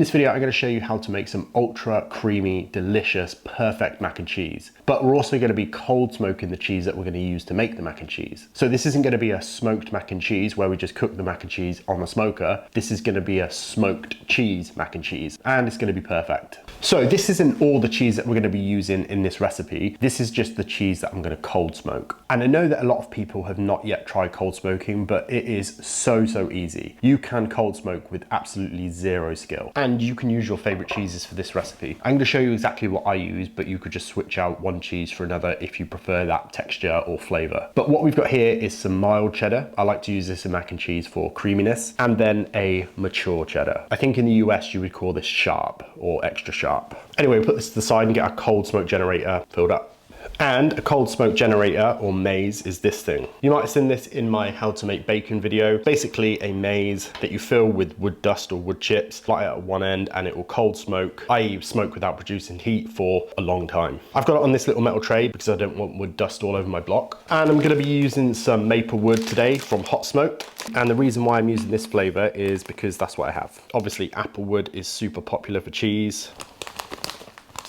this video, I'm going to show you how to make some ultra creamy, delicious, perfect mac and cheese. But we're also going to be cold smoking the cheese that we're going to use to make the mac and cheese. So this isn't going to be a smoked mac and cheese where we just cook the mac and cheese on the smoker. This is going to be a smoked cheese mac and cheese, and it's going to be perfect. So this isn't all the cheese that we're going to be using in this recipe. This is just the cheese that I'm going to cold smoke. And I know that a lot of people have not yet tried cold smoking, but it is so easy. You can cold smoke with absolutely zero skill. And you can use your favorite cheeses for this recipe. I'm going to show you exactly what I use, but you could just switch out one cheese for another if you prefer that texture or flavor. But what we've got here is some mild cheddar. I like to use this in mac and cheese for creaminess, and then a mature cheddar. I think in the US you would call this sharp or extra sharp. Anyway, we'll put this to the side and get our cold smoke generator filled up. And a cold smoke generator or maze is this thing. You might have seen this in my how to make bacon video. Basically a maze that you fill with wood dust or wood chips, light it at one end, and it will cold smoke, i.e. smoke without producing heat for a long time. I've got it on this little metal tray because I don't want wood dust all over my block. And I'm gonna be using some maple wood today from Hot Smoke. And the reason why I'm using this flavor is because that's what I have. Obviously apple wood is super popular for cheese.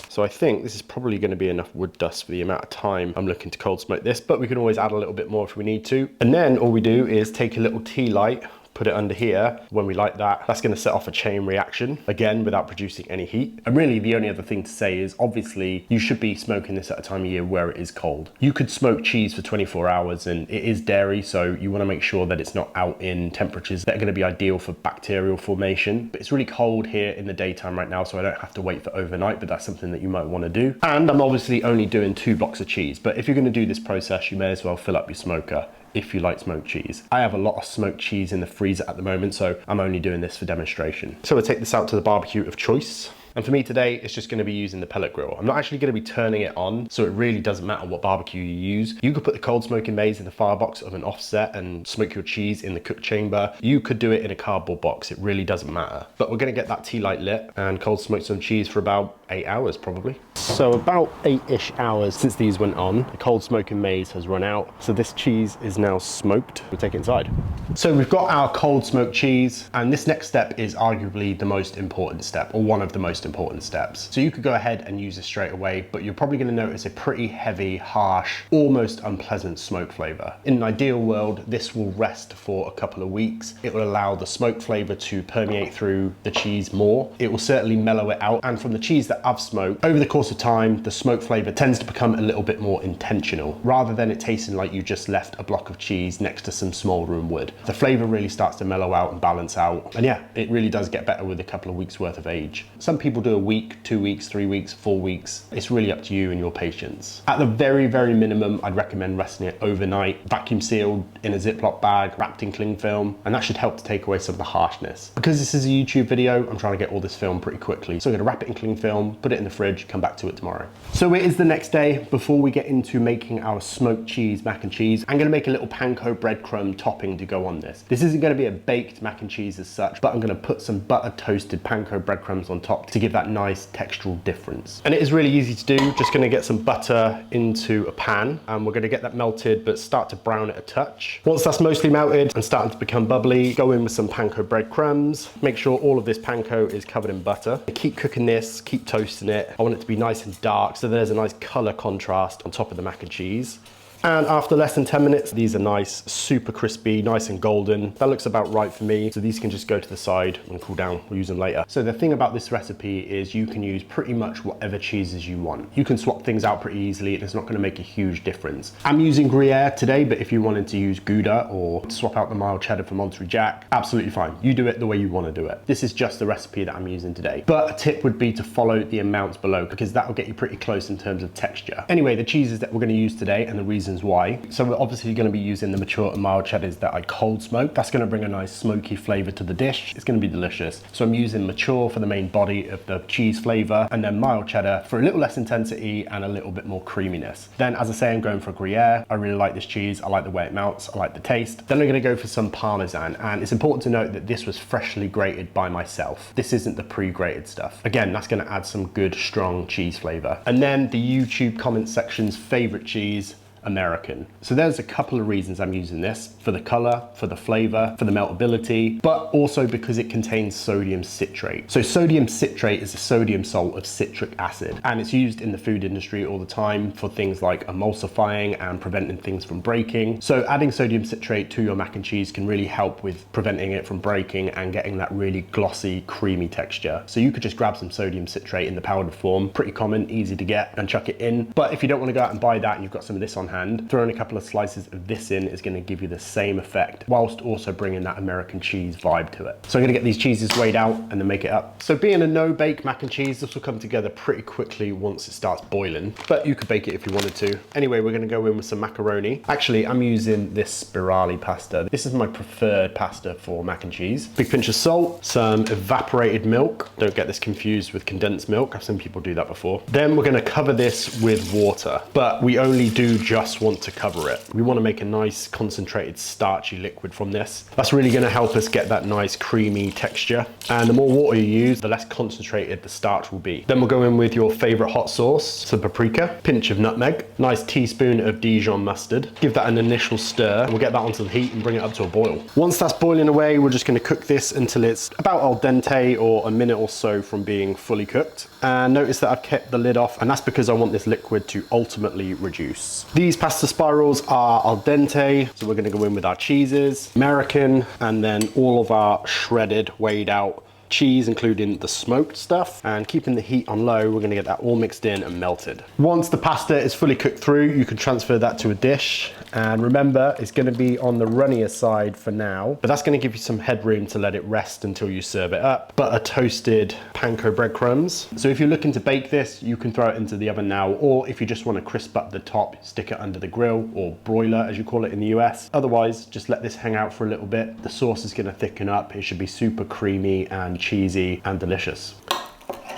So I think this is probably going to be enough wood dust for the amount of time I'm looking to cold smoke this, but we can always add a little bit more if we need to. And then all we do is take a little tea light, put it under here. When we light that, that's going to set off a chain reaction, again, without producing any heat. And really the only other thing to say is obviously you should be smoking this at a time of year where it is cold. You could smoke cheese for 24 hours and it is dairy, so you want to make sure that it's not out in temperatures that are going to be ideal for bacterial formation. But it's really cold here in the daytime right now, so I don't have to wait for overnight, but that's something that you might want to do. And I'm obviously only doing 2 blocks of cheese, but if you're going to do this process, you may as well fill up your smoker if you like smoked cheese. I have a lot of smoked cheese in the freezer at the moment, so I'm only doing this for demonstration. So we'll take this out to the barbecue of choice. And for me today, it's just gonna be using the pellet grill. I'm not actually gonna be turning it on, so it really doesn't matter what barbecue you use. You could put the cold smoking maze in the firebox of an offset and smoke your cheese in the cook chamber. You could do it in a cardboard box, it really doesn't matter. But we're gonna get that tea light lit and cold smoke some cheese for about 8 hours probably. So about 8-ish hours since these went on, the cold smoking maze has run out. So this cheese is now smoked. We'll take it inside. So we've got our cold smoked cheese, and this next step is arguably the most important step, or one of the most important steps. So you could go ahead and use this straight away, but you're probably gonna notice a pretty heavy, harsh, almost unpleasant smoke flavor. In an ideal world, this will rest for a couple of weeks. It will allow the smoke flavor to permeate through the cheese more. It will certainly mellow it out. And from the cheese that I've smoked, over the course of time, the smoke flavor tends to become a little bit more intentional, rather than it tasting like you just left a block of cheese next to some small room wood. The flavor really starts to mellow out and balance out. And yeah, it really does get better with a couple of weeks worth of age. Some people do a week, 2 weeks, 3 weeks, 4 weeks. It's really up to you and your patience. At the very minimum, I'd recommend resting it overnight, vacuum sealed in a Ziploc bag, wrapped in cling film, and that should help to take away some of the harshness. Because this is a YouTube video, I'm trying to get all this film pretty quickly. So I'm gonna wrap it in cling film, put it in the fridge, come back to it tomorrow. So it is the next day. Before we get into making our smoked cheese mac and cheese, I'm gonna make a little Panko breadcrumb topping to go on this. This isn't gonna be a baked mac and cheese as such, but I'm gonna put some butter toasted Panko breadcrumbs on top to give that nice textural difference. And it is really easy to do. Just gonna get some butter into a pan, and we're gonna get that melted, but start to brown it a touch. Once that's mostly melted and starting to become bubbly, go in with some Panko breadcrumbs. Make sure all of this Panko is covered in butter. Keep cooking this, keep toasting it. I want it to be nice and dark, so there's a nice color contrast on top of the mac and cheese. And after less than 10 minutes, these are nice, super crispy, nice and golden. That looks about right for me. So these can just go to the side and cool down. We'll use them later. So the thing about this recipe is you can use pretty much whatever cheeses you want. You can swap things out pretty easily and it's not gonna make a huge difference. I'm using gruyère today, but if you wanted to use Gouda or swap out the mild cheddar for Monterey Jack, absolutely fine. You do it the way you wanna do it. This is just the recipe that I'm using today. But a tip would be to follow the amounts below because that will get you pretty close in terms of texture. Anyway, the cheeses that we're gonna use today and the reasons why. So we're obviously going to be using the mature and mild cheddars that I cold smoked. That's going to bring a nice smoky flavor to the dish. It's going to be delicious. So I'm using mature for the main body of the cheese flavor, and then mild cheddar for a little less intensity and a little bit more creaminess. Then, as I say, I'm going for gruyere. I really like this cheese. I like the way it melts. I like the taste. Then I'm going to go for some parmesan, and it's important to note that this was freshly grated by myself. This isn't the pre-grated stuff. Again, that's going to add some good, strong cheese flavor. And then the YouTube comment section's favorite cheese, American. So there's a couple of reasons I'm using this: for the color, for the flavor, for the meltability, but also because it contains sodium citrate. So sodium citrate is a sodium salt of citric acid, and it's used in the food industry all the time for things like emulsifying and preventing things from breaking. So adding sodium citrate to your mac and cheese can really help with preventing it from breaking and getting that really glossy, creamy texture. So you could just grab some sodium citrate in the powdered form, pretty common, easy to get, and chuck it in. But if you don't want to go out and buy that and you've got some of this on hand, throwing a couple of slices of this in is going to give you the same effect, whilst also bringing that American cheese vibe to it. So I'm going to get these cheeses weighed out and then make it up. So being a no-bake mac and cheese, this will come together pretty quickly once it starts boiling, but you could bake it if you wanted to. Anyway, we're going to go in with some macaroni. Actually, I'm using this spirali pasta. This is my preferred pasta for mac and cheese. Big pinch of salt, some evaporated milk. Don't get this confused with condensed milk. I've seen people do that before. Then we're going to cover this with water, but we only do just want to cover it. We want to make a nice concentrated starchy liquid from this. That's really going to help us get that nice creamy texture. And the more water you use, the less concentrated the starch will be. Then we'll go in with your favorite hot sauce, some paprika, pinch of nutmeg, nice teaspoon of Dijon mustard. Give that an initial stir. We'll get that onto the heat and bring it up to a boil. Once that's boiling away, we're just going to cook this until it's about al dente, or a minute or so from being fully cooked. And notice that I've kept the lid off, and that's because I want this liquid to ultimately reduce. These pasta spirals are al dente, so we're going to go in with our cheeses, American, and then all of our shredded, weighed out cheese, including the smoked stuff, and keeping the heat on low, we're going to get that all mixed in and melted. Once the pasta is fully cooked through, you can transfer that to a dish, and remember, it's going to be on the runnier side for now, but that's going to give you some headroom to let it rest until you serve it up. Butter toasted Panko breadcrumbs. So if you're looking to bake this, you can throw it into the oven now, or if you just want to crisp up the top, stick it under the grill, or broiler as you call it in the US. Otherwise, just let this hang out for a little bit. The sauce is going to thicken up. It should be super creamy and cheesy and delicious.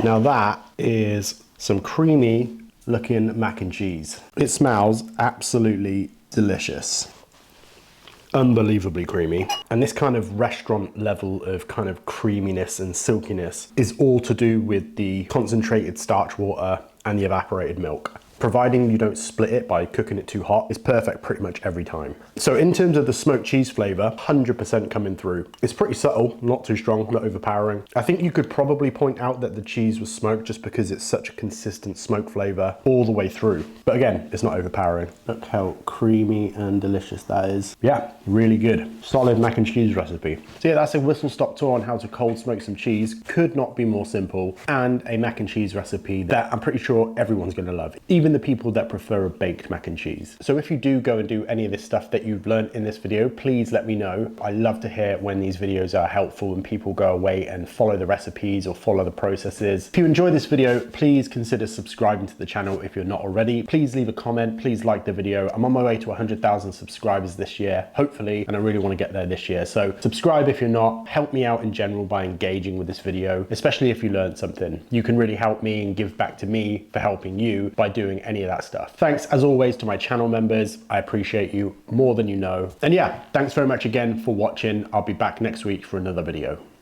Now that is some creamy looking mac and cheese. It smells absolutely delicious. Unbelievably creamy. And this kind of restaurant level of kind of creaminess and silkiness is all to do with the concentrated starch water and the evaporated milk. Providing you don't split it by cooking it too hot, it's perfect pretty much every time. So in terms of the smoked cheese flavor, 100% coming through. It's pretty subtle, not too strong, not overpowering. I think you could probably point out that the cheese was smoked just because it's such a consistent smoke flavor all the way through. But again, it's not overpowering. Look how creamy and delicious that is. Yeah, really good. Solid mac and cheese recipe. So yeah, that's a whistle-stop tour on how to cold smoke some cheese. Could not be more simple, and a mac and cheese recipe that I'm pretty sure everyone's gonna love. Even the people that prefer a baked mac and cheese. So if you do go and do any of this stuff that you've learned in this video, please let me know. I love to hear when these videos are helpful and people go away and follow the recipes or follow the processes. If you enjoyed this video, please consider subscribing to the channel if you're not already. Please leave a comment, please like the video. I'm on my way to 100,000 subscribers this year, hopefully, and I really want to get there this year. So subscribe if you're not. Help me out in general by engaging with this video, especially if you learned something. You can really help me and give back to me for helping you by doing any of that stuff. Thanks as always to my channel members. I appreciate you more than you know. And yeah, thanks very much again for watching. I'll be back next week for another video.